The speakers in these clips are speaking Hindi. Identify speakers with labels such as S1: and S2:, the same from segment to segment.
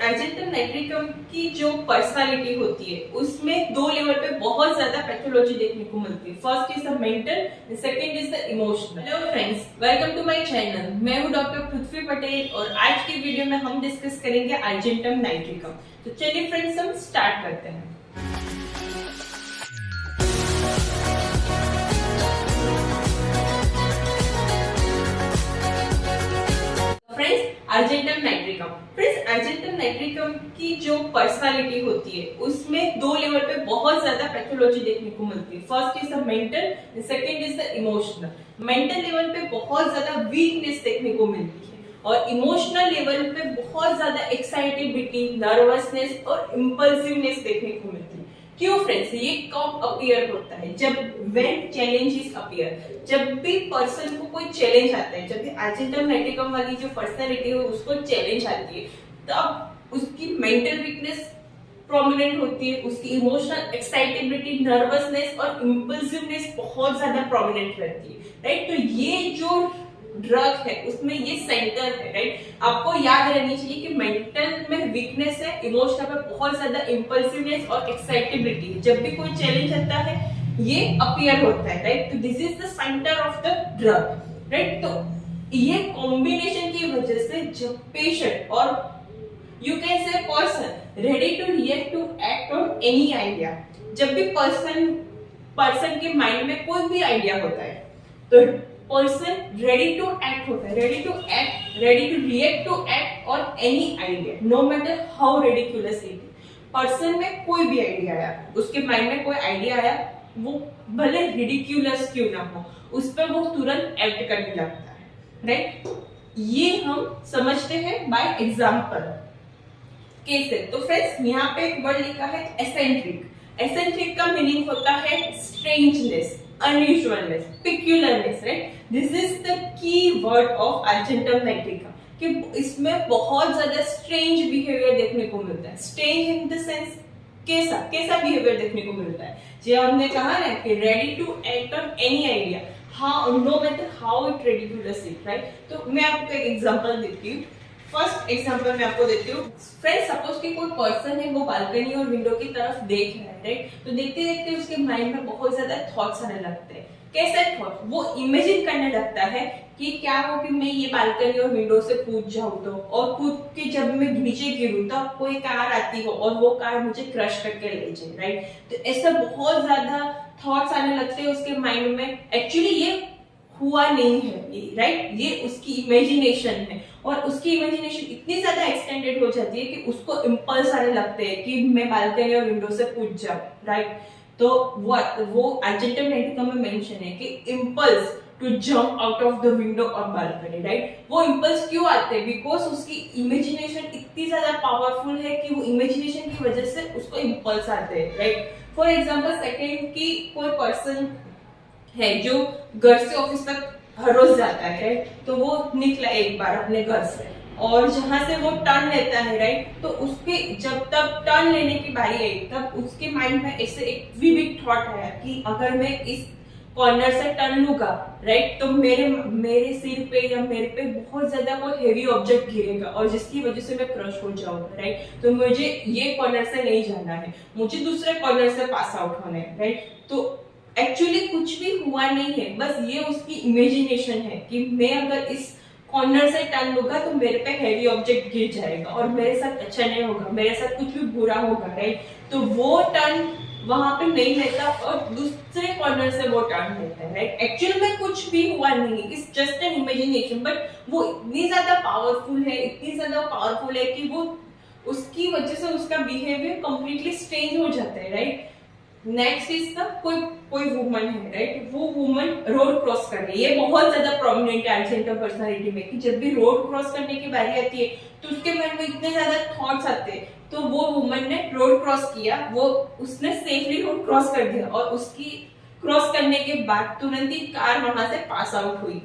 S1: अर्जेंटम नाइट्रिकम की जो पर्सनालिटी होती है उसमें दो लेवल पे बहुत ज्यादा पैथोलॉजी देखने को मिलती है। First is the mental, second is the emotional. Hello friends, welcome to my channel. मैं हूं डॉक्टर पृथ्वी पटेल और आज की वीडियो में हम डिस्कस करेंगे अर्जेंटम नाइट्रिकम। तो चलिए फ्रेंड्स, हम स्टार्ट करते हैं। अर्जेंटम नाइट्रिकम अर्जेंटम नाइट्रिकम की जो पर्सनालिटी होती है उसमें दो लेवल पे बहुत ज्यादा पैथोलॉजी देखने को मिलती है। First is the mental, second is the emotional. Mental level पे बहुत ज्यादा वीकनेस देखने को मिलती है और इमोशनल लेवल पे बहुत ज्यादा एक्साइटेबिलिटी, नर्वसनेस और इम्पल्सिवनेस देखने को मिलती है। क्यों फ्रेंड्स? ये कब अपीयर होता है? जब व्हेन चैलेंजेस अपीयर, जब भी पर्सन को कोई चैलेंज आता है, जब भी अर्जेंटम नाइट्रिकम वाली जो पर्सनालिटी है उसको चैलेंज आती है, तब उसकी मेंटल वीकनेस प्रोमिनेंट होती है, उसकी इमोशनल एक्साइटेबिलिटी, नर्वसनेस और इम्पल्सिवनेस बहुत ज्यादा प्रोमिनेंट रहती है, राइट? तो ये जो ड्रग है उसमें ये सेंटर है, राइट? आपको याद रहनी चाहिए कि मेंटल में वीकनेस है, इमोशनल में बहुत ज्यादा इम्पल्सिवनेस और एक्साइटेबिलिटी है। जब भी कोई चैलेंज आता है ये अपीयर होता है, राइट? तो this is the centre of the drug, right? तो ये कॉम्बिनेशन की वजह से जब पेशेंट और you can say person ready to react to act on any idea, जब भी पर्सन के माइंड में कोई भी आइडिया होता है तो पर्सन रेडी टू एक्ट होता है, ready to act, ready to react to act on any idea, no matter how ridiculous it is. Person में कोई भी आइडिया आया, उसके माइंड में कोई आइडिया आया, वो भले रिडिकुलस क्यों ना हो, उस पर वो तुरंत एक्ट करने लगता है, राइट? ये हम समझते हैं बाय एग्जांपल कैसे। तो फ्रेंड्स, यहाँ पे एक वर्ड लिखा है एसेंट्रिक। एसेंट्रिक का मीनिंग होता है strangeness, unusualness, peculiarness, right? This is the key word of argentum nitricum कि इसमें बहुत ज्यादा स्ट्रेंज बिहेवियर देखने को मिलता है। स्ट्रेंज इन द सेंस कैसा बिहेवियर देखने को मिलता है? जो हमने कहा ना कि ready to act on any idea, how, no matter how it ridiculous it, right? तो मैं आपको एक एग्जांपल देती हूँ। फर्स्ट एग्जांपल मैं आपको देती हूँ। फ्रेंड्स, सपोज कि कोई पर्सन है, वो बालकनी और विंडो की तरफ देख रहा है, राइट? तो देखते देखते उसके माइंड में बहुत ज्यादा थॉट्स आने लगते हैं। कैसे थॉट? वो इमेजिन करने लगता है कि क्या हो कि मैं ये बालकनी और विंडो से कूद जाऊं तो, और कूद के जब मैं नीचे गिरूं तब कोई कार आती हो और वो कार मुझे क्रश करके ले जाए, राइट? तो ऐसा बहुत ज्यादा थॉट्स आने लगते हैं उसके माइंड में। एक्चुअली ये हुआ नहीं है, राइट? ये उसकी इमेजिनेशन है और उसकी इमेजिनेशन इतनी ज्यादा एक्सटेंडेड हो जाती है कि उसको इम्पल्स आने लगते हैं कि मैं बालकनी और विंडो से कूद जाऊं, राइट? तो वो अर्जेंटम नाइट्रिकम में मेंशन है कि impulse to jump out of the window और बालकनी, राइट? वो इम्पल्स क्यों आते हैं? बिकॉज उसकी इमेजिनेशन इतनी ज्यादा पावरफुल है कि वो इमेजिनेशन की वजह से उसको इम्पल्स आते हैं, राइट? फॉर एग्जाम्पल, सेकेंड की कोई पर्सन है जो घर से ऑफिस तक हर रोज जाता है, राइट? तो वो निकला एक बार अपने घर से और जहां से वो टर्न लेता है, राइट? तो उसके जब तक टर्न लेने की बारी आई तब उसके माइंड में ऐसे एक विविड थॉट आया कि अगर मैं इस कॉर्नर से टर्न लूंगा, राइट, तो मेरे सिर पे या मेरे पे बहुत ज्यादा कोई हेवी ऑब्जेक्ट गिरेगा और जिसकी वजह से मैं क्रश हो जाऊंगा, राइट? तो मुझे ये कॉर्नर से नहीं जाना है, मुझे दूसरे कॉर्नर से पास आउट होना है, राइट? तो एक्चुअली कुछ भी हुआ नहीं है, बस ये उसकी इमेजिनेशन है कि मैं अगर इस कॉर्नर से टर्न लूंगा तो मेरे पे हैवी ऑब्जेक्ट गिर जाएगा और मेरे साथ अच्छा नहीं होगा, मेरे साथ कुछ भी बुरा होगा, राइट? तो वो टर्न वहां पे नहीं लेता और दूसरे कॉर्नर से वो टर्न लेता है, राइट? एक्चुअली में कुछ भी हुआ नहीं है, it's just an imagination, but वो इतनी ज्यादा पावरफुल है कि वो उसकी वजह से उसका बिहेवियर कंप्लीटली स्ट्रेंज हो जाता है, राइट? नेक्स्ट इज द कोई वुमन है, राइट? वो वुमन रोड क्रॉस कर रही है। ये बहुत ज्यादा प्रोमिनेंट है अर्जेंटम पर्सनालिटी में कि जब भी रोड क्रॉस करने की बारी आती है तो उसके मन में इतने ज्यादा थॉट्स आते हैं। तो वो वुमन ने रोड क्रॉस किया, उसने सेफली रोड क्रॉस कर दिया और उसकी क्रॉस करने के बाद तुरंत ही कार वहां से पास आउट हुई।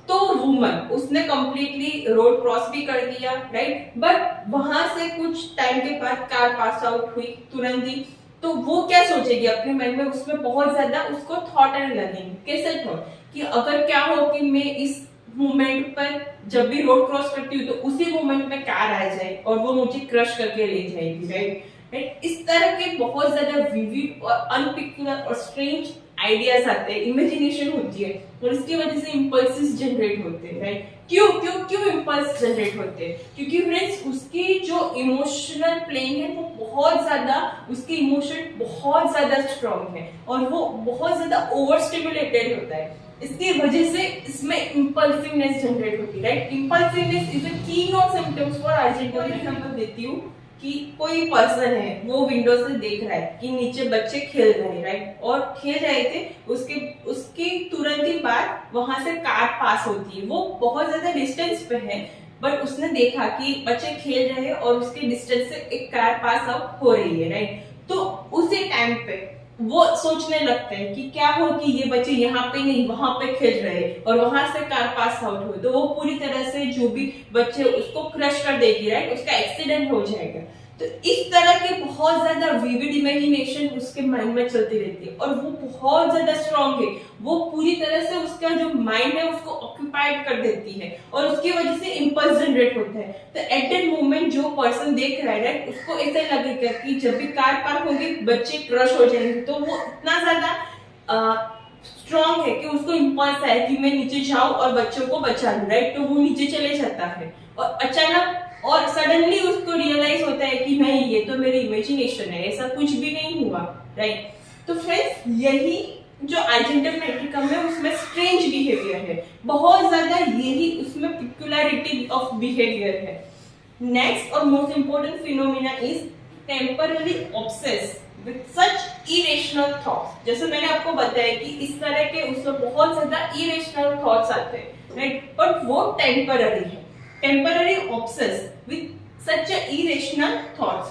S1: तो वुमन उसने कंप्लीटली रोड क्रॉस भी कर दिया, राइट? बट वहां से कुछ टाइम के बाद कार पास आउट हुई तुरंत ही। तो वो क्या सोचेगी अपने मन में? उसमें बहुत ज्यादा उसको थॉट आने लगेंगे। कैसे थॉट? कि अगर क्या हो कि मैं इस मोमेंट पर जब भी रोड क्रॉस करती हूँ तो उसी मोमेंट में कार आ जाए और वो मुझे क्रश करके ले जाएगी, राइट। इस तरह के बहुत ज्यादा विविड और अनपिक्युलर और स्ट्रेंज आइडियाज आते हैं, इमेजिनेशन होती है और इसकी वजह से इम्पल्सिस जनरेट होते हैं, राइट। क्यों क्यों क्यों इम्पल्स जनरेट होते हैं? क्योंकि फ्रेंड्स उसकी जो इमोशनल प्लेन है वो बहुत ज्यादा, उसकी इमोशन बहुत ज्यादा स्ट्रांग है और वो बहुत ज्यादा ओवर स्टिमुलेटेड होता है। इसकी वजह से इसमें इम्पल्सिवनेस जनरेट होती है, राइट। इम्पल्सिवनेस इज अ की not symptoms for urgent. Example देती हूँ कि कोई पर्सन है वो विंडो से देख रहा है कि नीचे बच्चे खेल रहे हैं, राइट, और खेल रहे थे, उसके तुरंत ही बाद वहां से कार पास होती है। वो बहुत ज्यादा डिस्टेंस पे है बट उसने देखा कि बच्चे खेल रहे हैं और उसके डिस्टेंस से एक कार पास आउट हो रही है, राइट। तो उसी टाइम पे वो सोचने लगते हैं कि क्या हो कि ये बच्चे यहाँ पे नहीं वहां पे खेल रहे हैं और वहां से कार पास आउट हो, तो वो पूरी तरह से जो भी बच्चे उसको क्रश कर देगी, राइट, उसका एक्सीडेंट हो जाएगा। तो इस तरह के बहुत ज्यादा विविड इमेजिनेशन उसके माइंड में चलती रहती है और वो बहुत ज्यादा स्ट्रांग है। वो पूरी तरह से उसका जो माइंड है उसको ऑक्यूपाइड कर देती है और उसकी वजह से इम्पल्स जनरेट होता है। तो एट दैट मोमेंट जो पर्सन देख रहा है, राइट, उसको ऐसा लगेगा कि जब भी कार पार्क होगी बच्चे क्रश हो जाएंगे, तो वो इतना ज्यादा स्ट्रांग है कि उसको इम्पल्स है कि मैं नीचे जाऊं और बच्चों को बचा लूं, राइट। तो वो नीचे चले जाता है और अचानक और सडनली उसको रियलाइज होता है कि नहीं ये तो मेरी इमेजिनेशन है, ऐसा कुछ भी नहीं हुआ, राइट। तो फ्रेंड्स यही जो अर्जेंटम नाइट्रिकम है उसमें स्ट्रेंज बिहेवियर है, बहुत ज्यादा यही उसमें पिक्युलरिटी ऑफ बिहेवियर है। नेक्स्ट और most important phenomena is temporary obsess with such irrational thoughts. जैसे मैंने आपको बताया कि इस तरह के उसमें बहुत ज्यादा इरेशनल थॉट्स आते हैं, राइट, बट वो टेम्पररी है। Temporary obsess with such irrational thoughts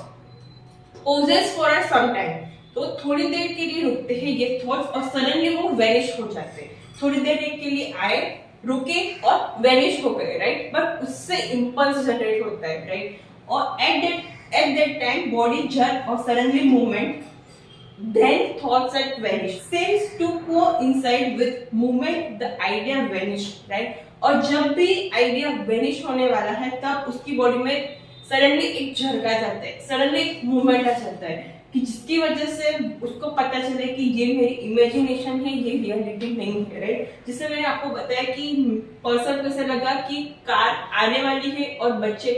S1: poses for some time, तो थोड़ी देर के लिए रुकते हैं ये थॉट्स और सडनली वो वैनिश हो जाते हैं। थोड़ी देर के लिए आए, रुके और वैनिश हो गए, राइट, बट उससे इम्पल्स जनरेट होता है, राइट। और at that time body jerk or suddenly movement, then thoughts at vanish seems to coincide with movement the idea vanish, right। और जब भी आइडिया वेनिश होने वाला है तब उसकी बॉडी में सडनली एक झटका जाता है, सडनली एक मूवमेंट आ जाता है कि जिसकी वजह से उसको पता चले कि ये मेरी इमेजिनेशन है, ये रियलिटी नहीं है, राइट। जिससे मैंने आपको बताया कि पर्सन को ऐसा लगा कि कार आने वाली है और बच्चे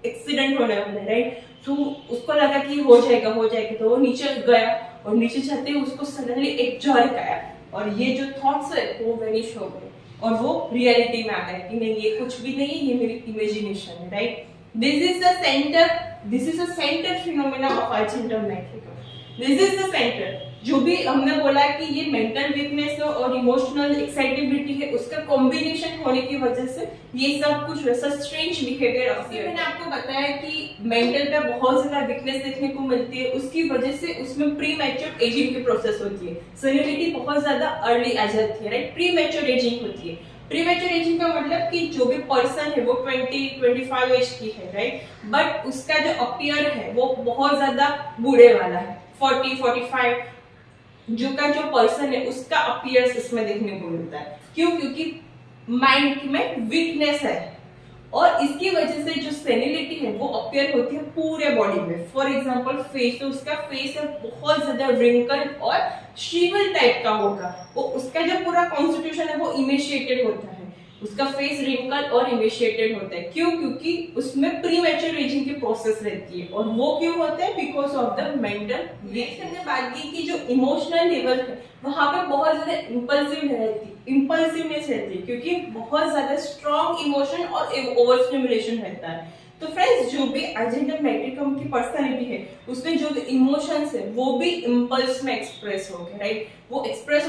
S1: एक्सीडेंट होने वाला है, राइट। तो उसको लगा कि हो जाएगा, तो वो नीचे गया और नीचे जाते ही उसको सडनली एक झटका आया और ये जो थॉट्स है वो वेनिश हो गए और वो रियलिटी में आ गए कि नहीं ये कुछ भी नहीं, ये मेरी इमेजिनेशन है, right. This is the centre phenomena of argentum nitricum. This is the centre. जो भी हमने बोला कि ये मेंटल वीकनेस और इमोशनल एक्साइटेबिलिटी है, उसका कॉम्बिनेशन होने की वजह से ये सब कुछ वैसा स्ट्रेंज बिहेवियर होती है। मैंने आपको बताया कि मेंटल पे बहुत ज्यादा वीकनेस देखने को मिलती है, उसकी वजह से उसमें प्री मैच्योर एजिंग की प्रोसेस होती है। सेनिलिटी बहुत ज्यादा अर्ली आ जाती है, राइट, प्री मैच्योर एजिंग होती है। प्री मैच्योर एजिंग का मतलब कि जो भी पर्सन है वो 20-25 एज की है, राइट, बट उसका जो अपीयर है वो बहुत ज्यादा बूढ़े वाला है, 40-45 जो पर्सन है उसका अपीयर्स इसमें देखने को मिलता है। क्यों? क्योंकि माइंड में वीकनेस है और इसकी वजह से जो सेनिलिटी है वो अपीयर होती है पूरे बॉडी में। फॉर एग्जांपल फेस, तो उसका फेस है बहुत ज्यादा रिंकल और श्रीवल टाइप का होगा, वो उसका जो पूरा कॉन्स्टिट्यूशन है वो इमेशिएटेड होता है, उसका फेस रिंकल और इमेशिएटेड होता है। क्यों? क्योंकि उसमें प्री मैच्योर एजिंग की प्रोसेस रहती है और वो क्यों होता है? Because of the mental weakness. हमने बात की जो इमोशनल लेवल है वहां पे बहुत ज्यादा इम्पल्सिवनेस रहती है क्योंकि बहुत ज्यादा स्ट्रॉन्ग इमोशन और ओवर स्टिमुलेशन रहता है। तो फ्रेंड्स जो भी अर्जेंटम नाइट्रिकम की पर्सनालिटी है उसमें जो इमोशंस है वो भी इम्पल्स में एक्सप्रेस हो गए, राइट, वो एक्सप्रेस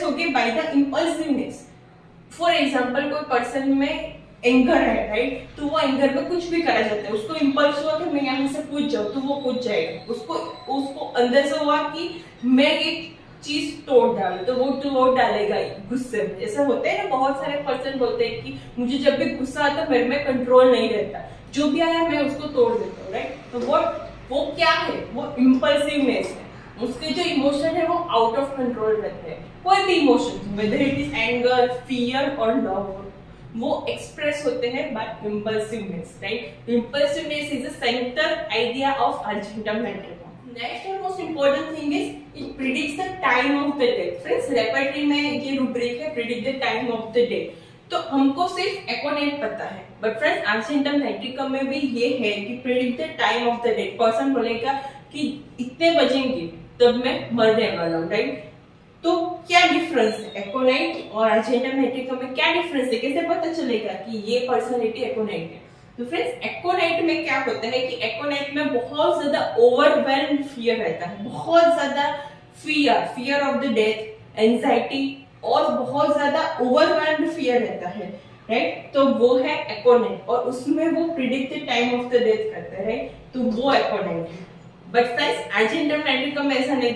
S1: हो गए by the impulsiveness. For example कोई पर्सन में एंगर है, राइट, तो वो एंगर में कुछ भी करा जाता है, उसको इम्पल्स हुआ कि मैं यहाँ से कूद जाऊं तो वो कूद जाएगा, उसको अंदर से हुआ कि मैं एक चीज तोड़ डालू तो वो तोड़ डालेगा गुस्से में। ऐसा होता है ना, बहुत सारे पर्सन बोलते हैं कि मुझे जब भी गुस्सा आता मेरे में कंट्रोल नहीं रहता, जो भी आया मैं उसको तोड़ देता हूँ, राइट। तो वो क्या है? वो इम्पल्सिवनेस है। उसके जो इमोशन है वो आउट ऑफ कंट्रोल रहते हैं। कोई भी emotion, whether it is anger, fear और लव, वो एक्सप्रेस होते हैं by impulsiveness, right? Impulsiveness is the central idea of argentum nitricum. Next और most important thing is it predicts the time of the death. Friends, repertory में ये रूब्रिक है predict the time of the death. तो हमको सिर्फ एकोनेट पता है, बट फ्रेंड्स अर्जेंटम मेट्रिकम में भी ये है कि predict the time of the death. Person बोलेगा कि इतने बजेंगे तब मैं मरने वाला हूँ, राइट? तो क्या डिफरेंस है एकोनाइट और अर्जेंटम मेट्रिकम में? क्या डिफरेंस है, कैसे पता चलेगा कि ये पर्सनालिटी एकोनाइट है? तो फ्रेंड्स, एकोनाइट में क्या होता है कि एकोनाइट में बहुत ज्यादा ओवरवेल्म्ड फियर रहता है, बहुत ज्यादा fear of the death, anxiety और बहुत ज्यादा ओवरवेल्म्ड फियर रहता है, राइट? तो वो है एकोनाइट और उसमें वो predict the time of the death करता है, राइट? तो वो एकोनाइट है। बट फ्रेंड्स, अर्जेंटम मेट्रिकम में ऐसा नहीं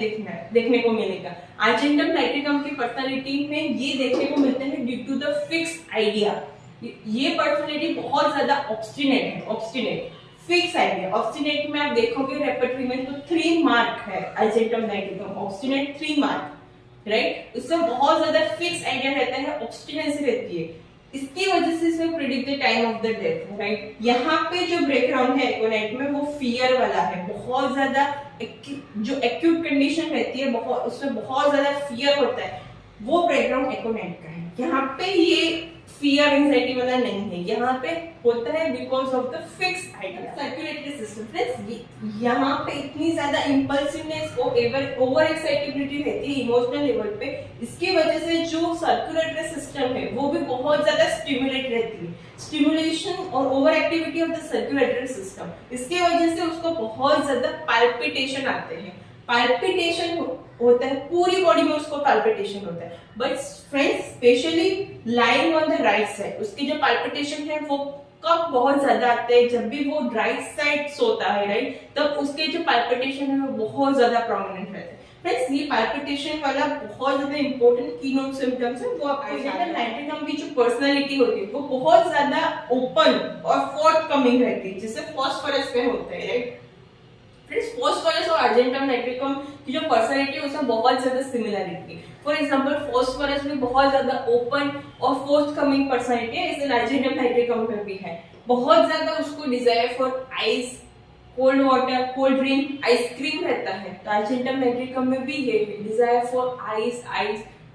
S1: देखने को मिलेगा। अर्जेंटम मेट्रिकम की पर्सनालिटी में ये देखने को मिलते हैं due to the fix idea. ये पर्सनालिटी बहुत ज्यादा ऑब्स्टिनेट है, ऑब्स्टिनेट, फिक्स आइडिया। ऑब्स्टिनेट में आप देखोगे रेपर्टरी में तो 3 मार्क है अर्जेंटम मेट्रिकम, ऑब्स्टिनेट 3 मार्क, राइट? उसमें बहुत ज्यादा फिक्स आइडिया रहता है, ऑब्स्टिनेंसी रहती है, इसकी वजह से इसमें predict the time of the death, right? यहाँ पे जो बैकग्राउंड है एकोनाइट में वो फियर वाला है, बहुत ज्यादा जो एक्यूट कंडीशन रहती है, बहुत उसमें बहुत ज्यादा फियर होता है, वो बैकग्राउंड एकोनाइट का है। यहाँ पे ये फियर एंजाइटी वाला नहीं है, यहाँ पे होता है because of the fix idea. Circulatory system, friends, यहाँ पे इतनी ज्यादा इंपल्सिवनेस और ओवर एक्साइटेबिलिटी रहती है इमोशनल लेवल पे, इसकी वजह से जो सर्कुलेटरी सिस्टम है वो भी बहुत ज्यादा स्टिमुलेट रहती है। स्टिमुलेशन और over activity of the circulatory system, इसकी वजह से उसको बहुत ज्यादा पाल्पिटेशन आते हैं, पाल्पिटेशन होता है, पूरी बॉडी में उसको पाल्पिटेशन होता है। But friends, specially lying on the right side उसकी जो पाल्पिटेशन है वो कब बहुत ज्यादा आते हैं, जब भी वो राइट साइड सोता है, राइट? तब उसके जो पाल्पिटेशन है वो बहुत ज्यादा प्रोमिनेंट रहते हैं। फ्रेंड्स, ये पाल्पिटेशन वाला बहुत ज्यादा इंपॉर्टेंट कीनोट सिम्टम्स है। वो आपको नाइट्रिकम की जो पर्सनालिटी होती है वो बहुत ज्यादा ओपन और फोर्थकमिंग रहती है, जैसे फास्फोरस में होता है, राइट? फ्रेंड्स, फास्फोरस और अर्जेंटम नाइट्रिकम की जो पर्सनालिटी है उसमें बहुत ज्यादा सिमिलरिटी है। फॉर एग्जांपल, फास्फोरस में बहुत ज्यादा ओपन और फोर्थकमिंग पर्सनालिटी है, इसे अर्जेंटम नाइट्रिकम में भी है। बहुत ज्यादा उसको desire for ice, cold water, cold drink, ice cream रहता है। तो अर्जेंटम नाइट्रिकम में भी ये है, desire for ice,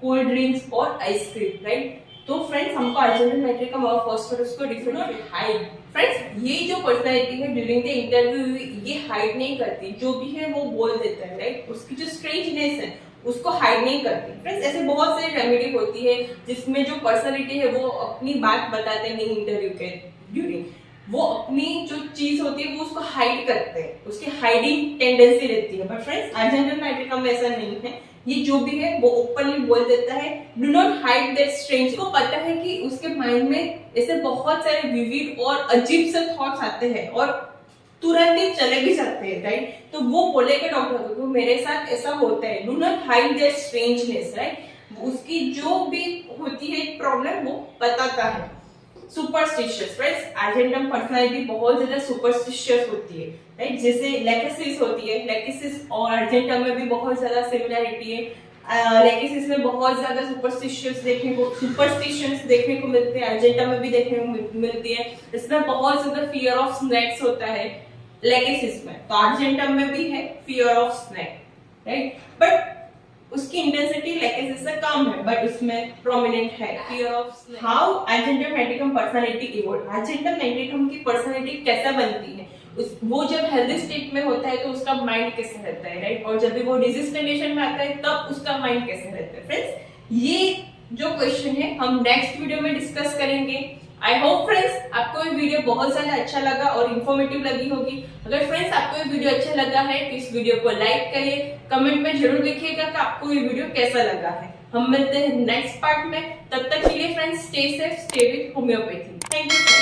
S1: cold drinks और आइसक्रीम, राइट? तो फ्रेंड्स, हमको अर्जेंटम नाइट्रिकम और फास्फोरस को डिफरेंट हाइड। फ्रेंड्स, ये जो पर्सनालिटी है ड्यूरिंग द इंटरव्यू ये हाइड नहीं करती, जो भी है वो बोल देता है, राइट? उसकी जो स्ट्रेंजनेस है उसको हाइड नहीं करती। फ्रेंड्स, ऐसे बहुत सारी रेमेडी होती है जिसमें जो पर्सनालिटी है वो अपनी बात बताते नहीं इंटरव्यू के ड्यूरिंग, वो अपनी जो चीज होती है वो उसको हाइड करते हैं, उसकी हाइडिंग टेंडेंसी रहती है। बट फ्रेंड्स, अर्जेंटम नाइट्रिकम में ऐसा नहीं है, ये जो भी है वो ओपनली बोल देता है, do not hide that strange. को पता है कि उसके माइंड में ऐसे बहुत सारे विविड और अजीब से थॉट्स आते हैं और तुरंत ही चले भी जाते हैं, राइट? तो वो बोलेगा डॉक्टर को मेरे साथ ऐसा होता है, do not hide that strangeness, right? उसकी जो भी होती है प्रॉब्लम वो बताता है। सुपरस्टिशियस, फ्रेंड्स, अर्जेंटम पर्सनालिटी बहुत ज्यादा सुपरस्टिशियस होती है, राइट? जैसे लेकेसिस होती है, लेकेसिस और अर्जेंटम में भी बहुत ज्यादा सिमिलरिटी है। लेकेसिस में बहुत ज्यादा सुपरस्टिशियंस देखने को मिलते हैं, अर्जेंटम में भी देखने को मिलती है। इसमें बहुत ज्यादा फियर ऑफ स्नैक्स होता है लेकेसिस में, तो अर्जेंटम में भी है fear of snack, right? But उसकी इंटेंसिटी लेकेसिस से कम है, बट उसमें प्रोमिनेंट है fear of snack. How argentum nitricum personality evolve? Argentum nitricum की पर्सनालिटी कैसे बनती है? वो जब हेल्दी स्टेट में होता है तो उसका माइंड कैसे रहता है, राइट? और जब भी वो डिजीज कंडीशन में आता है तब उसका माइंड कैसे रहता है? फ्रेंड्स, ये जो क्वेश्चन है हम नेक्स्ट वीडियो में डिस्कस करेंगे। आई होप फ्रेंड्स आपको ये वीडियो बहुत ज्यादा अच्छा लगा और इन्फॉर्मेटिव लगी होगी। अगर फ्रेंड्स आपको ये वीडियो अच्छा लगा है तो इस वीडियो को लाइक करिए, कमेंट में जरूर लिखिएगा कि आपको ये वीडियो कैसा लगा है। हम मिलते हैं नेक्स्ट पार्ट में, तब तक के लिए friends stay safe, stay with homeopathy. Thank you.